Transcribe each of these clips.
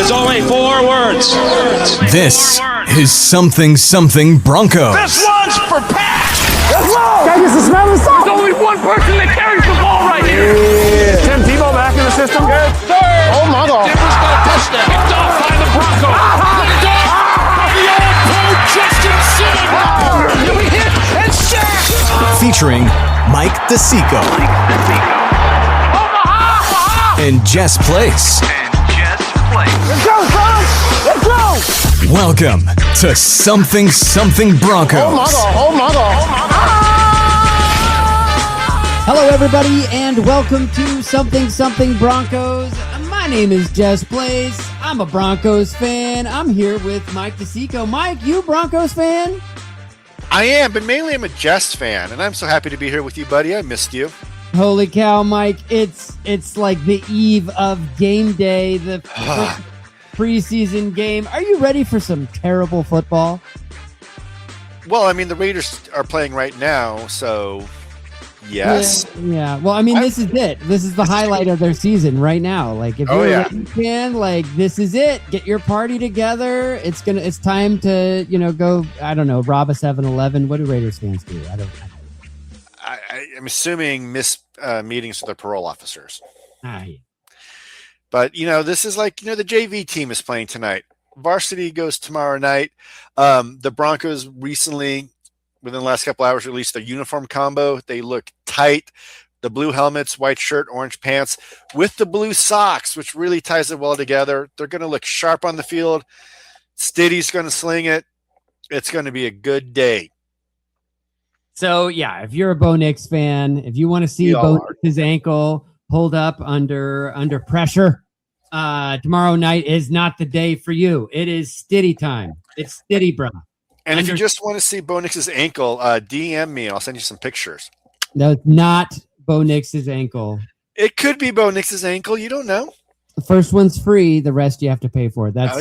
There's only 4 words. This is Something Something Broncos. This one's for Pat. Let's go! Can I get some smell and stuff? There's only one person that carries the ball right here. Yeah. Tim Tebow back in the system. Good. Third. Oh my God. Denver's got a touchdown. Picked off by the Broncos. Picked off by the all-pro Justin Simmons. Here we hit and sack. Featuring Mike DeSico. And Jess Place. Let's go, son! Let's go! Welcome to Something Something Broncos. Oh my God! Oh my God! Hello, everybody, and welcome to Something Something Broncos. My name is Jess Place. I'm a Broncos fan. I'm here with Mike DeSico. Mike, you a Broncos fan? I am, but mainly I'm a Jess fan, and I'm so happy to be here with you, buddy. I missed you. Holy cow, Mike. It's like the eve of game day, the preseason game. Are you ready for some terrible football? Well, I mean, the Raiders are playing right now, so yes. Yeah. Well, I mean, this is it. This is the highlight of their season right now. Like, if you're a Raiders fan, like, this is it. Get your party together. It's time to, go, I don't know, rob a 7-Eleven. What do Raiders fans do? I'm assuming miss meetings with the parole officers. Yeah. But, this is like, the JV team is playing tonight. Varsity goes tomorrow night. The Broncos recently, within the last couple hours, released their uniform combo. They look tight. The blue helmets, white shirt, orange pants with the blue socks, which really ties it well together. They're going to look sharp on the field. Stiddy's going to sling it. It's going to be a good day. So, yeah, if you're a Bo Nix fan, if you want to see Bo Nix's ankle hold up under pressure, tomorrow night is not the day for you. It is Stiddy time. It's Stiddy, bro. And if you just want to see Bo Nix's ankle, DM me and I'll send you some pictures. No, it's not Bo Nix's ankle. It could be Bo Nix's ankle. You don't know. The first one's free. The rest you have to pay for. That's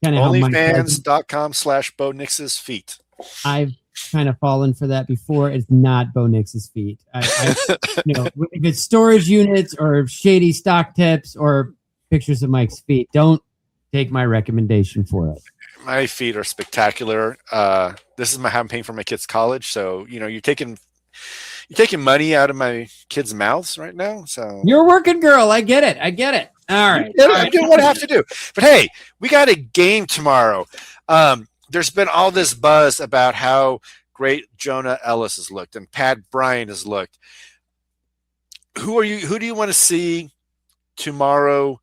kind of OnlyFans.com/Bo Nix's feet. I've kind of fallen for that before. It's not Bo Nix's feet. If it's storage units or shady stock tips or pictures of Mike's feet, don't take my recommendation for it. My feet are spectacular. This is how I'm paying for my kids' college. So, you're taking money out of my kids' mouths right now. So you're a working girl. I get it. All right. I'm doing what I have to do. But hey, we got a game tomorrow. There's been all this buzz about how great Jonah Ellis has looked and Pat Bryant has looked. Who do you want to see tomorrow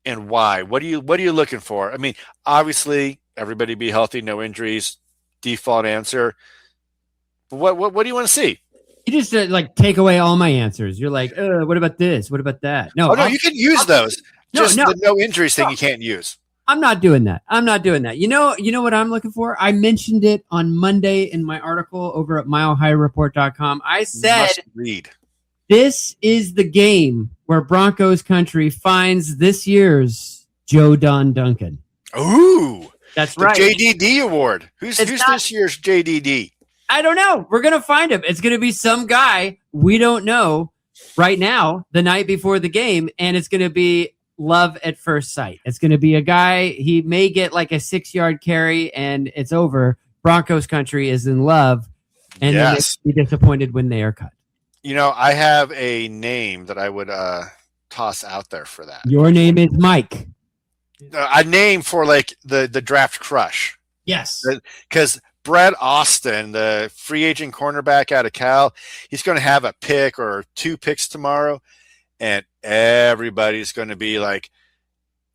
and why? What are you looking for? I mean, obviously everybody be healthy, no injuries, default answer. But what do you want to see? You just take away all my answers. You're like, what about this? What about that? No, you can use those. The no injuries thing you can't use. I'm not doing that. You know what I'm looking for? I mentioned it on Monday in my article over at milehighreport.com. I said, this is the game where Broncos Country finds this year's Joe Don Duncan. Ooh, that's the right. JDD award. Who's this year's JDD? I don't know. We're going to find him. It's going to be some guy we don't know right now, the night before the game, and it's going to be love at first sight. It's going to be a guy, he may get like a 6-yard carry and it's over. Broncos Country is in love, and then be disappointed when they are cut. I have a name that I would toss out there for that. Your name is Mike. A name for like the draft crush. Yes. Because Brett Austin, the free agent cornerback out of Cal, he's going to have a pick or 2 picks tomorrow. And everybody's going to be like,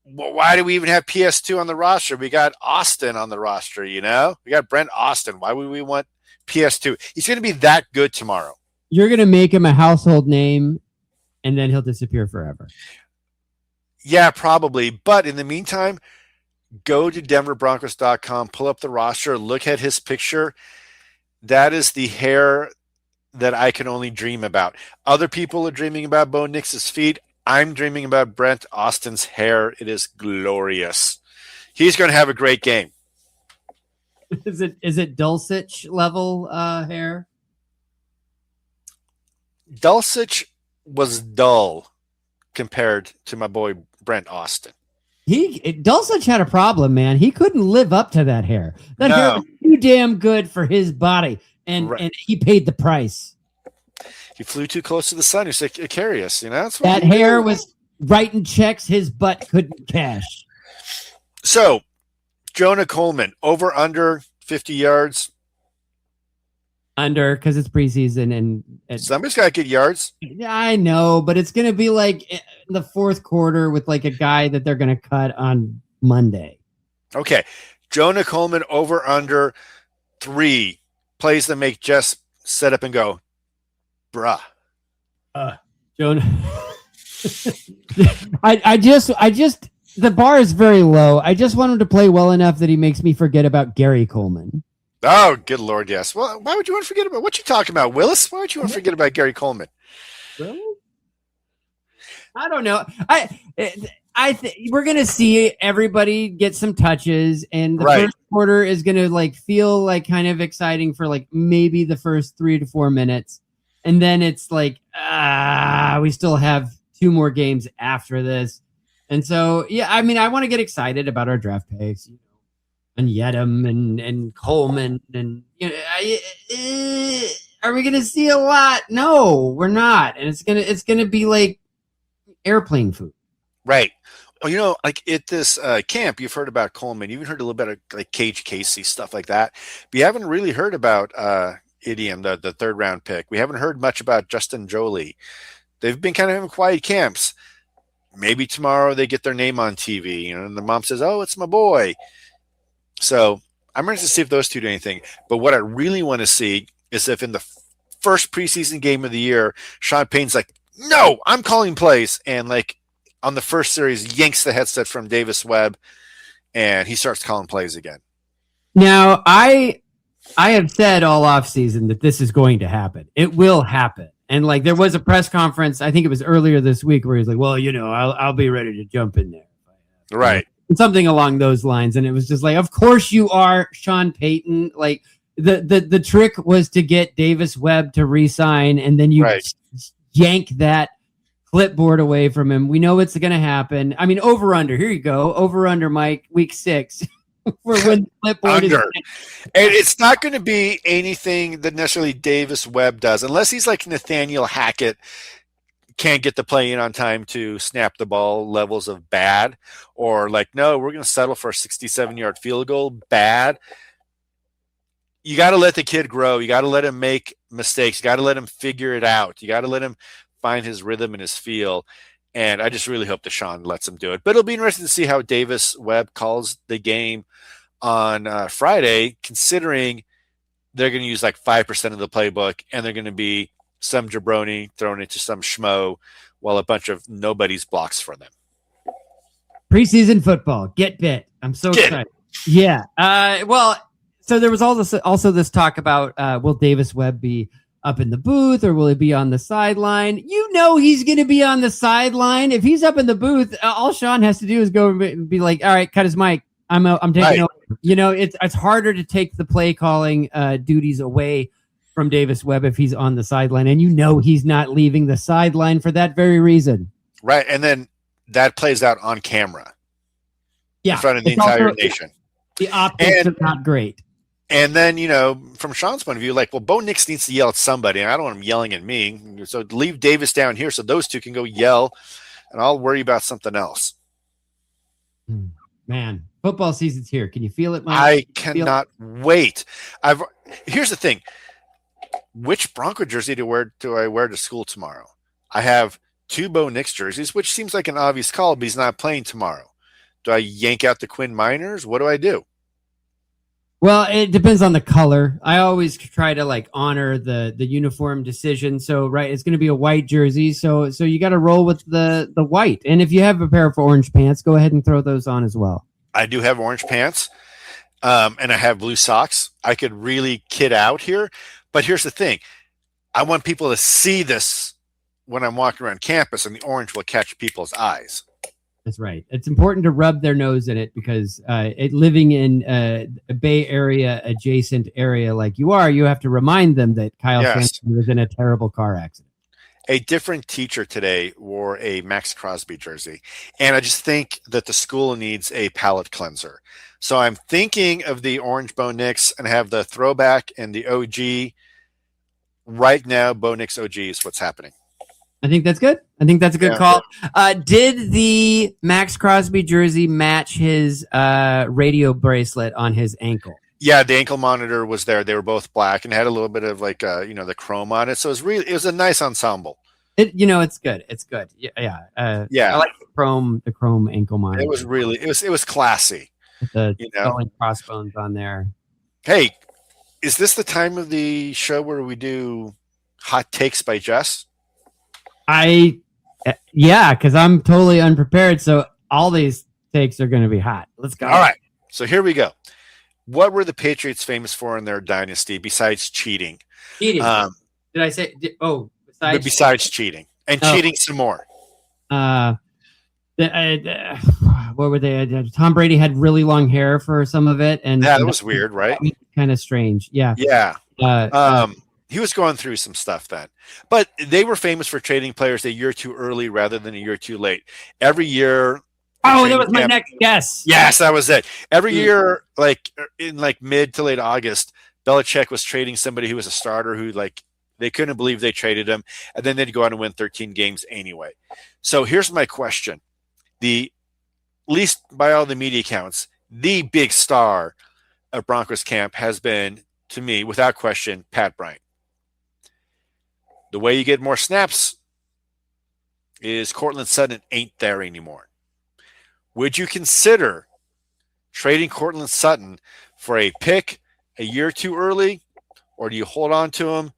well, why do we even have PS2 on the roster? We got Austin on the roster, We got Brent Austin. Why would we want PS2? He's going to be that good tomorrow. You're going to make him a household name, and then he'll disappear forever. Yeah, probably. But in the meantime, go to denverbroncos.com, pull up the roster, look at his picture. That is the hair that I can only dream about. Other people are dreaming about Bo Nix's feet. I'm dreaming about Brent Austin's hair. It is glorious. He's going to have a great game. Is it Dulcich level hair? Dulcich was dull compared to my boy Brent Austin. Dulcich had a problem, man. He couldn't live up to that hair. That hair was too damn good for his body, and he paid the price. He flew too close to the sun. He's like Icarus, you know. That hair was writing checks his butt couldn't cash. So, Jonah Coleman, over under 50 yards. Under, because it's preseason and somebody's got to get yards. I know, but it's going to be like in the fourth quarter with like a guy that they're going to cut on Monday. Okay. Jonah Coleman, over under 3 plays that make Jess set up and go, bruh. Jonah. I just the bar is very low. I just want him to play well enough that he makes me forget about Gary Coleman. Oh, good Lord, yes. Well, why would you want to forget about what you talking about, Willis? Why would you want to forget about Gary Coleman? Really? I don't know. We're gonna see everybody get some touches, and the first quarter is gonna like feel like kind of exciting for like maybe the first 3 to 4 minutes, and then it's like we still have 2 more games after this, and so I mean I want to get excited about our draft picks. And Yedem and Coleman and are we gonna see a lot? No, we're not, and it's gonna be like airplane food, right? Well, like at this camp, you've heard about Coleman, you even heard a little bit of like Cage Casey stuff like that, but you haven't really heard about Idiom, the 3rd round pick. We haven't heard much about Justin Jolie. They've been kind of having quiet camps. Maybe tomorrow they get their name on TV, and the mom says, "Oh, it's my boy." So I'm ready to see if those two do anything. But what I really want to see is if in the first preseason game of the year, Sean Payton's like, no, I'm calling plays. And like on the first series, yanks the headset from Davis Webb and he starts calling plays again. Now, I have said all offseason that this is going to happen. It will happen. And like there was a press conference, I think it was earlier this week, where he's like, well, I'll be ready to jump in there. Right. Something along those lines. And it was just like, of course you are, Sean Payton. Like the trick was to get Davis Webb to re-sign, and then you yank that clipboard away from him. We know it's going to happen. I mean, over under. Here you go. Over under, Mike. Week 6. For when the clipboard under. And it's not going to be anything that necessarily Davis Webb does, unless he's like Nathaniel Hackett. Can't get the play in on time to snap the ball levels of bad, or like, no, we're going to settle for a 67-yard field goal. Bad. You got to let the kid grow. You got to let him make mistakes. You got to let him figure it out. You got to let him find his rhythm and his feel. And I just really hope that Sean lets him do it. But it'll be interesting to see how Davis Webb calls the game on Friday, considering they're going to use like 5% of the playbook, and they're going to be some jabroni thrown into some schmo while a bunch of nobodies blocks for them. Preseason football. Get bit. I'm so excited. Yeah. Well, so there was also this talk about will Davis Webb be up in the booth or will he be on the sideline? He's going to be on the sideline. If he's up in the booth, all Sean has to do is go and be like, all right, cut his mic. I'm taking over. It's harder to take the play calling duties away from Davis Webb if he's on the sideline, and he's not leaving the sideline for that very reason. Right, and then that plays out on camera. Yeah, in front of the entire nation. The optics are not great. And then, from Sean's point of view, like, well, Bo Nix needs to yell at somebody, and I don't want him yelling at me. So leave Davis down here so those two can go yell, and I'll worry about something else. Man, football season's here. Can you feel it, Mike? I cannot wait. Here's the thing. Which Bronco jersey do I wear to school tomorrow? I have 2 Bo Nix jerseys, which seems like an obvious call, but he's not playing tomorrow. Do I yank out the Quinn Miners? What do I do? Well, it depends on the color. I always try to honor the uniform decision. So, it's going to be a white jersey. So you got to roll with the white. And if you have a pair of orange pants, go ahead and throw those on as well. I do have orange pants, and I have blue socks. I could really kid out here. But here's the thing. I want people to see this when I'm walking around campus, and the orange will catch people's eyes. That's right. It's important to rub their nose in it because living in a Bay Area adjacent area like you have to remind them that Kyle Sampson was in a terrible car accident. a different teacher today wore a Max Crosby jersey. And I just think that the school needs a palate cleanser. So I'm thinking of the Orange Bo Nix and have the throwback and the OG. Right now, Bo Nix OG is what's happening. I think that's good. I think that's a good call. Did the Max Crosby jersey match his radio bracelet on his ankle? Yeah, the ankle monitor was there. They were both black and had a little bit of like the chrome on it. So it was a nice ensemble. It's good. It's good. Yeah. I like the chrome ankle monitor. It was classy. With the skull and crossbones on there. Hey, is this the time of the show where we do hot takes by Jess? Because I'm totally unprepared. So all these takes are going to be hot. Let's go. All right. So here we go. What were the Patriots famous for in their dynasty besides cheating? Cheating. Did I say? Besides cheating and cheating some more. What were they? Tom Brady had really long hair for some of it, and that was weird, right? Kind of strange. Yeah. Yeah. He was going through some stuff then, but they were famous for trading players a year too early rather than a year too late. Every year. Oh, that was my next guess. Yes, that was it. Every year, in mid to late August, Belichick was trading somebody who was a starter who they couldn't believe they traded him, and then they'd go out and win 13 games anyway. So here's my question. At least by all the media accounts, the big star of Broncos camp has been, to me, without question, Pat Bryant. The way you get more snaps is Courtland Sutton ain't there anymore. Would you consider trading Courtland Sutton for a pick a year too early, or do you hold on to him,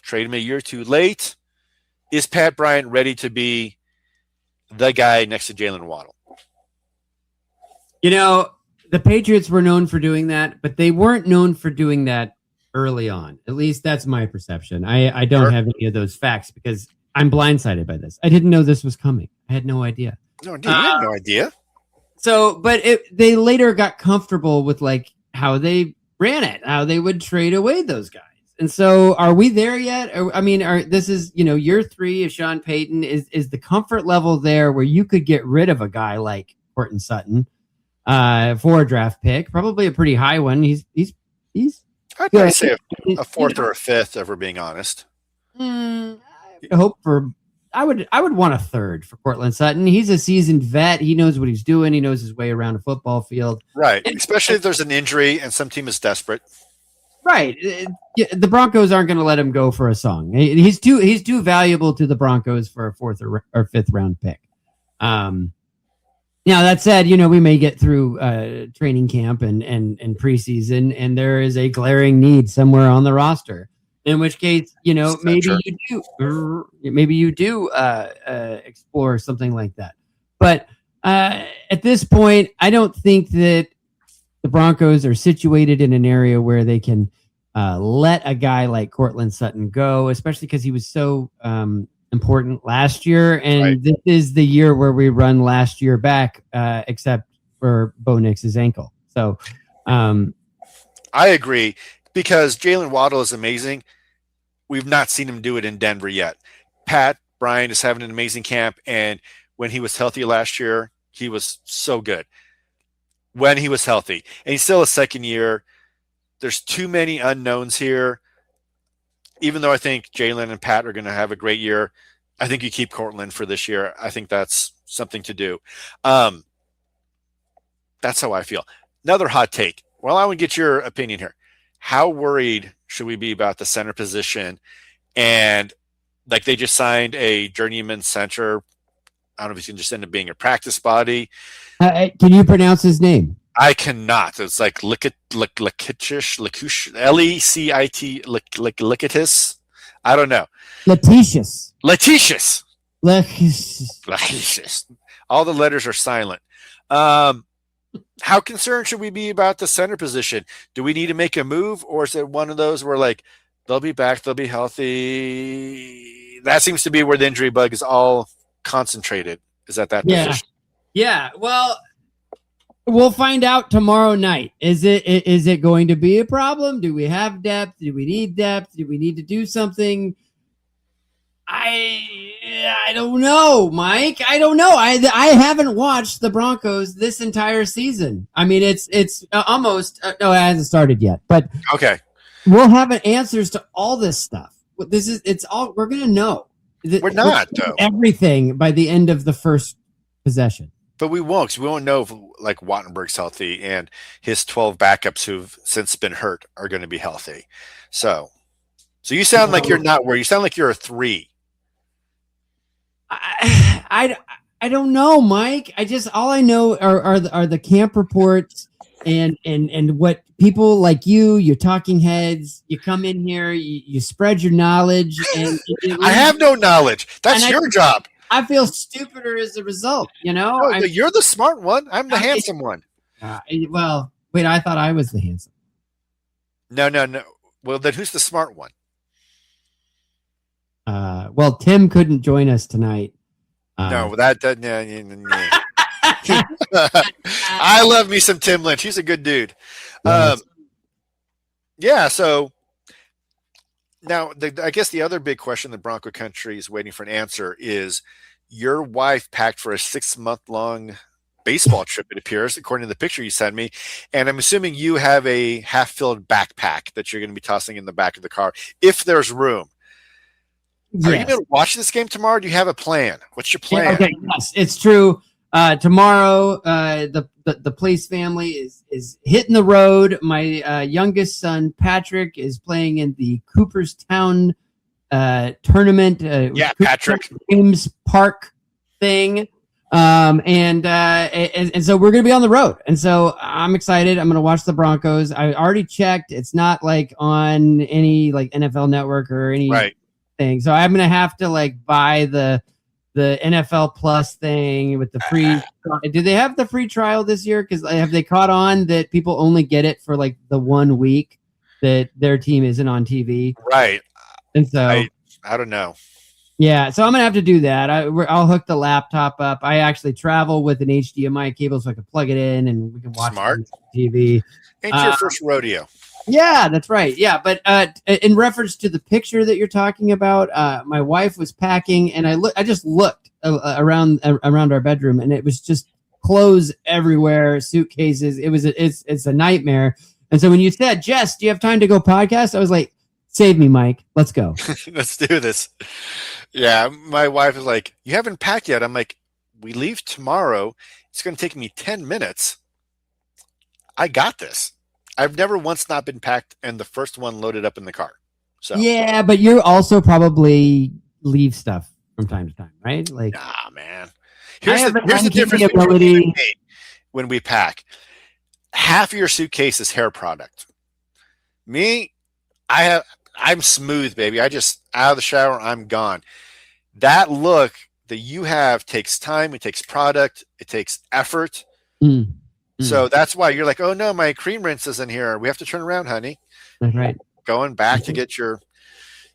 trade him a year too late? Is Pat Bryant ready to be the guy next to Jalen Waddle? The Patriots were known for doing that, but they weren't known for doing that early on. At least that's my perception. I don't have any of those facts because I'm blindsided by this. I didn't know this was coming. I had no idea. No, dude, I had no idea. So, but they later got comfortable with how they ran it, how they would trade away those guys. And so, are we there yet? This is year 3 of Sean Payton. Is the comfort level there where you could get rid of a guy like Courtland Sutton for a draft pick, probably a pretty high one. He's I'd probably say a fourth or a fifth, if we're being honest. I would want a third for Courtland Sutton. He's a seasoned vet. He knows what he's doing. He knows his way around a football field. Right. Especially if there's an injury and some team is desperate. Right. The Broncos aren't going to let him go for a song. He's too valuable to the Broncos for a 4th or 5th round pick. Now that said, we may get through training camp and preseason, and there is a glaring need somewhere on the roster. In which case, maybe you do explore something like that. But at this point, I don't think that the Broncos are situated in an area where they can let a guy like Courtland Sutton go, especially because he was so important last year. And This is the year where we run last year back, except for Bo Nix's ankle. So I agree. Because Jalen Waddle is amazing. We've not seen him do it in Denver yet. Pat Bryant is having an amazing camp, and when he was healthy last year, he was so good. When he was healthy. And he's still a second year. There's too many unknowns here. Even though I think Jalen and Pat are going to have a great year, I think you keep Courtland for this year. I think that's something to do. That's how I feel. Another hot take. Well, I want to get your opinion here. How worried should we be about the center position? And they just signed a journeyman center. I don't know if he's going to just end up being a practice body. Can you pronounce his name? I cannot. It's Lecitish, Lecit, Licitus. I don't know. Letitius. All the letters are silent. How concerned should we be about the center position? Do we need to make a move, or is it one of those where they'll be back, they'll be healthy? That seems to be where the injury bug is all concentrated. Is at that position? Yeah. Well, we'll find out tomorrow night. Is it going to be a problem? Do we have depth? Do we need depth? Do we need to do something? I don't know, Mike. I don't know. I haven't watched the Broncos this entire season. I mean, it's almost no, it hasn't started yet. But Okay. we'll have answers to all this stuff. It's all we're gonna know. We're not, though. Everything by the end of the first possession. But we won't, 'cause we won't know if like Wattenberg's healthy and his 12 backups who've since been hurt are going to be healthy. So you sound like you're not worried. You sound like you're a 3. I don't know, Mike. All I know are the camp reports and what people like your talking heads. You come in here, you spread your knowledge, and I have no knowledge. That's your job. I feel stupider as a result. No, you're the smart one. I'm the handsome one. Well, wait, I thought I was the handsome. No. Well, then who's the smart one? Well, Tim couldn't join us tonight. No, that doesn't. I love me some Tim Lynch. He's a good dude. Yeah. So now, I guess the other big question that Bronco Country is waiting for an answer is: your wife packed for a 6-month-long baseball trip. It appears, according to the picture you sent me, and I'm assuming you have a half-filled backpack that you're going to be tossing in the back of the car if there's room. Yes. Are you going to watch this game tomorrow? Do you have a plan? What's your plan? Yeah, okay, yes, it's true. Tomorrow, the Place family is hitting the road. My youngest son Patrick is playing in the Cooperstown tournament. Patrick James Park thing, and so we're gonna be on the road, and so I'm excited. I'm gonna watch the Broncos. I already checked; it's not like on any like NFL Network or any thing. So I'm gonna have to like buy the NFL Plus thing with the free. Do they have the free trial this year? Because have they caught on that people only get it for like the 1 week that their team isn't on TV? Right. And so I don't know. Yeah, so I'm gonna have to do that. I'll hook the laptop up. I actually travel with an HDMI cable so I can plug it in and we can watch TV. Ain't your first rodeo. Yeah, that's right. Yeah, but in reference to the picture that you're talking about, my wife was packing, and I just looked around our bedroom, and it was just clothes everywhere, suitcases. It's a nightmare. And so when you said, Jess, do you have time to go podcast? I was like, save me, Mike. Let's go. Let's do this. Yeah, my wife is like, you haven't packed yet. I'm like, we leave tomorrow. It's going to take me 10 minutes. I got this. I've never once not been packed and the first one loaded up in the car. So yeah, but you also probably leave stuff from time to time, right? Like, nah, man. Here's the difference between when we pack. Half of your suitcase is hair product. Me, I'm smooth, baby. I just out of the shower, I'm gone. That look that you have takes time. It takes product. It takes effort. So that's why you're like, oh no, my cream rinse isn't here. We have to turn around, honey. That's right. Going back to get your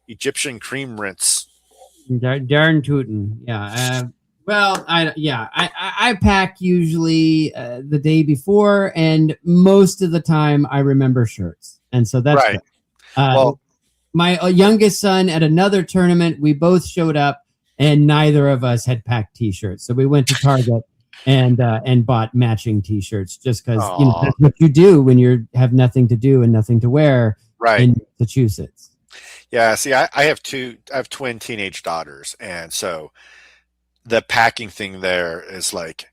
Egyptian cream rinse. Darn tootin'. Yeah. I pack usually the day before, and most of the time I remember shirts, and so that's right. Well, my youngest son at another tournament, we both showed up, and neither of us had packed T-shirts, so we went to Target and bought matching T-shirts just because that's what you do when you have nothing to do and nothing to wear in Massachusetts. Yeah, see, I have twin teenage daughters, and so the packing thing there is like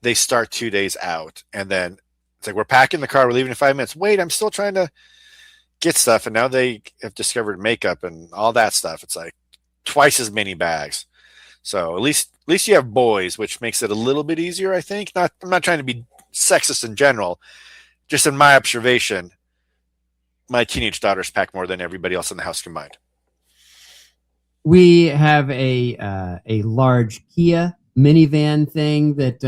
they start 2 days out, and then it's like we're packing the car, we're leaving in 5 minutes. Wait, I'm still trying to get stuff, and now they have discovered makeup and all that stuff. It's like twice as many bags. So at least you have boys, which makes it a little bit easier, I think. I'm not trying to be sexist in general. Just in my observation, my teenage daughters pack more than everybody else in the house combined. We have a large Kia minivan thing that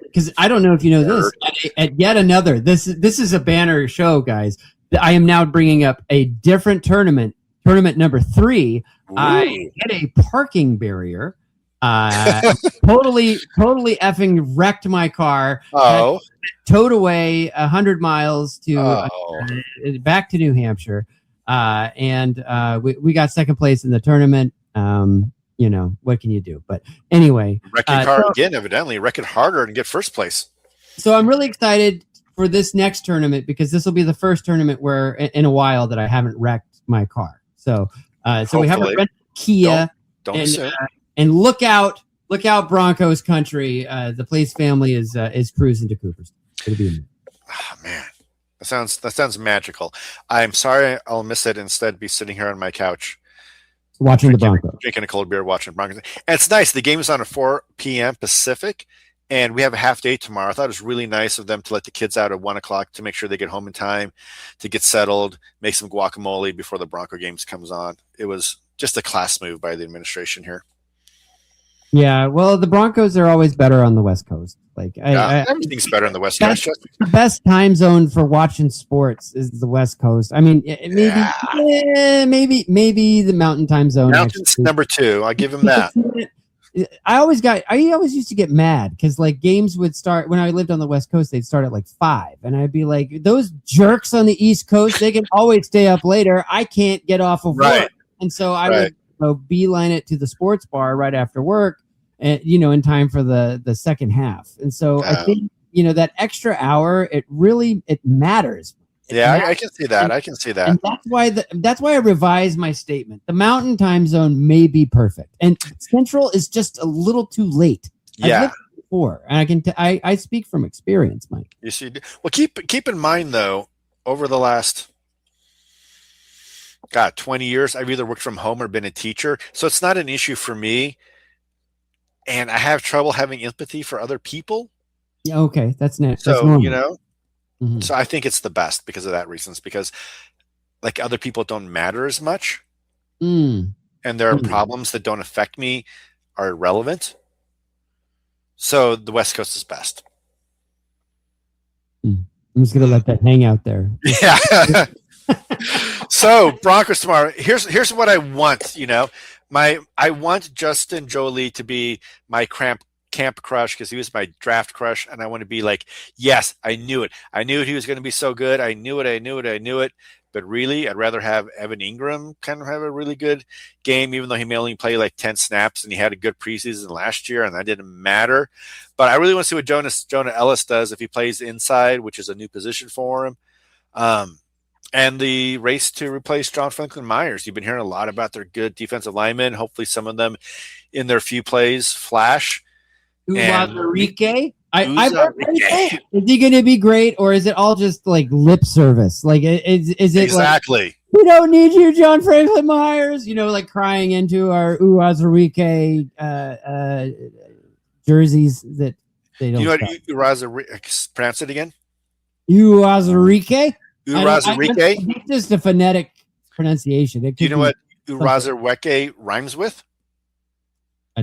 because I don't know if you know this. At yet another, this is a banner show, guys. I am now bringing up a different tournament number 3. Ooh. I hit a parking barrier. Totally effing wrecked my car. Towed away 100 miles to back to New Hampshire, and we got second place in the tournament. what can you do? But anyway, Wreck your car again, evidently. Wreck it harder and get first place. So I'm really excited for this next tournament because this will be the first tournament where in a while that I haven't wrecked my car. So we haven't rented Kia. Don't assume. And look out Broncos Country. The Place family is cruising to Cooperstown. It'll be amazing. Oh, man. That sounds magical. I'm sorry I'll miss it. Instead, be sitting here on my couch watching the Broncos, drinking a cold beer, watching Broncos. And it's nice. The game is on at 4 p.m. Pacific, and we have a half day tomorrow. I thought it was really nice of them to let the kids out at 1 o'clock to make sure they get home in time to get settled, make some guacamole before the Bronco games comes on. It was just a class move by the administration here. Yeah, well, the Broncos are always better on the West Coast. Everything's better on the West Coast. The best time zone for watching sports is the West Coast. I mean, maybe the Mountain Time Zone. Mountain's number 2. I'll give him that. I always used to get mad because like games would start when I lived on the West Coast. They'd start at like 5, and I'd be like, those jerks on the East Coast, they can always stay up later. I can't get off of work, and so I would beeline it to the sports bar right after work, and in time for the second half. And so I think that extra hour it matters. I can see that. And that's why I revised my statement. The Mountain Time Zone may be perfect, and Central is just a little too late. Yeah. I've lived before, and I speak from experience, Mike. Yes, you do. Well, keep in mind though, over the last 20 years, I've either worked from home or been a teacher, so it's not an issue for me. And I have trouble having empathy for other people. Yeah. Okay, that's next. So Mm-hmm. So I think it's the best because of that reasons, because like other people don't matter as much. And there are problems that don't affect me are irrelevant. So the West Coast is best. I'm just going to let that hang out there. Yeah. So Broncos tomorrow. Here's what I want, I want Justin Jolie to be my camp crush because he was my draft crush, and I want to be like, yes, I knew it. I knew he was going to be so good. I knew it. But really, I'd rather have Evan Ingram kind of have a really good game, even though he may only play like 10 snaps and he had a good preseason last year, and that didn't matter. But I really want to see what Jonah Ellis does if he plays inside, which is a new position for him. And the race to replace John Franklin Myers. You've been hearing a lot about their good defensive linemen. Hopefully some of them in their few plays flash. Enrique? Is he going to be great, or is it all just like lip service? Like, is it exactly? Like, we don't need you, John Franklin Myers. Like crying into our Enrique jerseys that they don't. You know what? Pronounce it again. Enrique. Enrique. It's just a phonetic pronunciation. Do you know what Enrique rhymes with?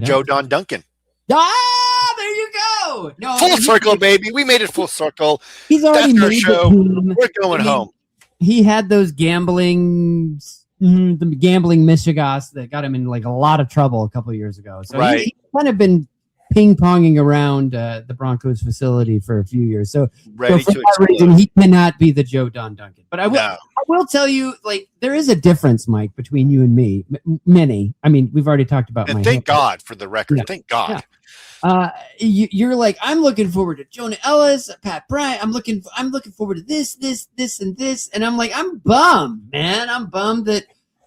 Joe Don Duncan. There you go. No, full circle, baby. We made it full circle. He's already made our show. We're going home. He had those gambling mishigas that got him in like a lot of trouble a couple of years ago. So he's kind of been ping-ponging around the Broncos facility for a few years. So for that reason, he cannot be the Joe Don Duncan. But I will tell you, like, there is a difference, Mike, between you and me. Many. I mean, we've already talked about and thank God for the record. Yeah. Thank God. Yeah. You're like, I'm looking forward to Jonah Ellis, Pat Bryant. I'm looking forward to this, and this. And I'm like, I'm bummed, man. I'm bummed that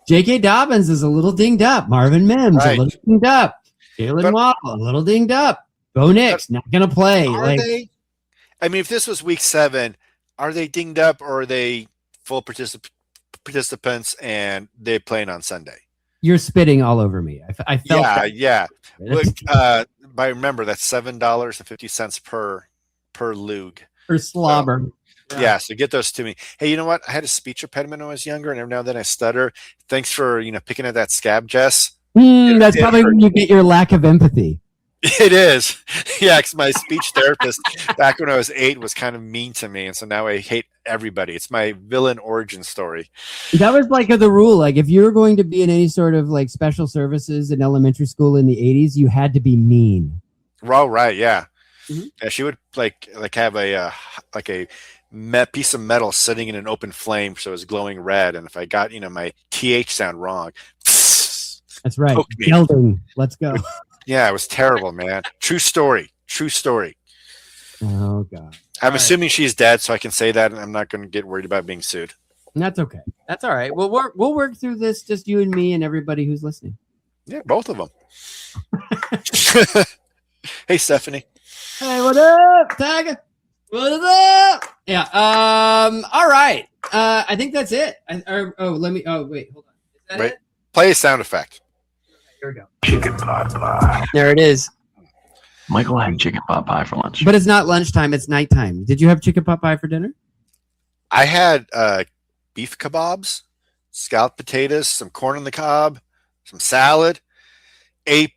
J.K. Dobbins is a little dinged up. Marvin Mims a little dinged up. Jalen Waddle a little dinged up. Bo Nix not going to play. They? I mean, if this was week 7, are they dinged up or are they full participants and they're playing on Sunday? You're spitting all over me. I felt that. Yeah. Look, but remember, that's $7.50 per lug. Per slobber. So, so get those to me. Hey, you know what? I had a speech impediment when I was younger, and every now and then I stutter. Thanks for picking at that scab, Jess. That's probably when you get your lack of empathy. It is. Yeah, because my speech therapist back when I was 8 was kind of mean to me, and so now I hate everybody. It's my villain origin story. That was like the rule. Like if you were going to be in any sort of like special services in elementary school in the 80s, you had to be mean. Oh, right, yeah. Mm-hmm. Yeah, she would like have a piece of metal sitting in an open flame, so it was glowing red, and if I got my TH sound wrong, That's right. Poked me. Gelding. Let's go. Yeah, it was terrible, man. True story. Oh God. I'm assuming she's dead, so I can say that, and I'm not going to get worried about being sued. And that's okay. That's all right. We'll work through this, just you and me and everybody who's listening. Yeah, both of them. Hey, Stephanie. Hey, what up, Tiger? What up? Yeah. All right. I think that's it. Wait. Hold on. Is that Wait. it? Play a sound effect. Here we go. Chicken pot pie. There it is. Michael had chicken pot pie for lunch. But it's not lunchtime. It's nighttime. Did you have chicken pot pie for dinner? I had beef kebabs, scalloped potatoes, some corn on the cob, some salad. A++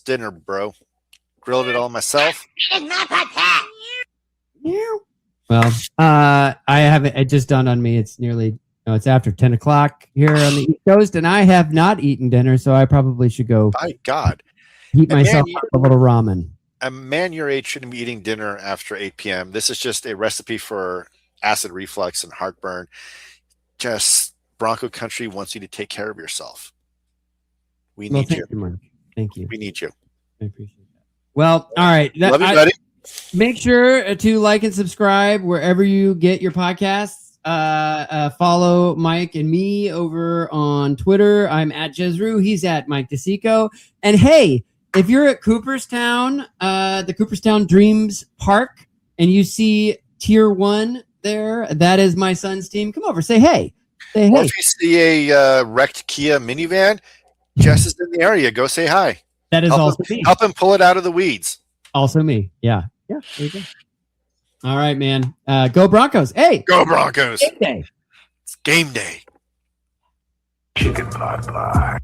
dinner, bro. Grilled it all myself. Well, I haven't. It just dawned on me. It's it's after 10 o'clock here on the East Coast, and I have not eaten dinner, so I probably should go My God. heat And myself man, up a little ramen. A man your age shouldn't be eating dinner after 8 p.m. This is just a recipe for acid reflux and heartburn. Just Bronco Country wants you to take care of yourself. We need you. Thank you, Mark. Thank you. We need you. I appreciate that. Well, all right. Love you, buddy. Make sure to like and subscribe wherever you get your podcasts. Follow Mike and me over on Twitter. I'm at Jezru. He's at Mike DeSico. And hey, if you're at Cooperstown, the Cooperstown Dreams Park, and you see Tier 1 there, that is my son's team. Come over, say hey. Say Or hey. if you see a wrecked Kia minivan, Jess is in the area. Go say hi. That is also me. Help him pull it out of the weeds. Also me. Yeah. Yeah. There you go. All right, man. Go Broncos. Hey. Go Broncos. Game day. It's game day. Chicken pot pie.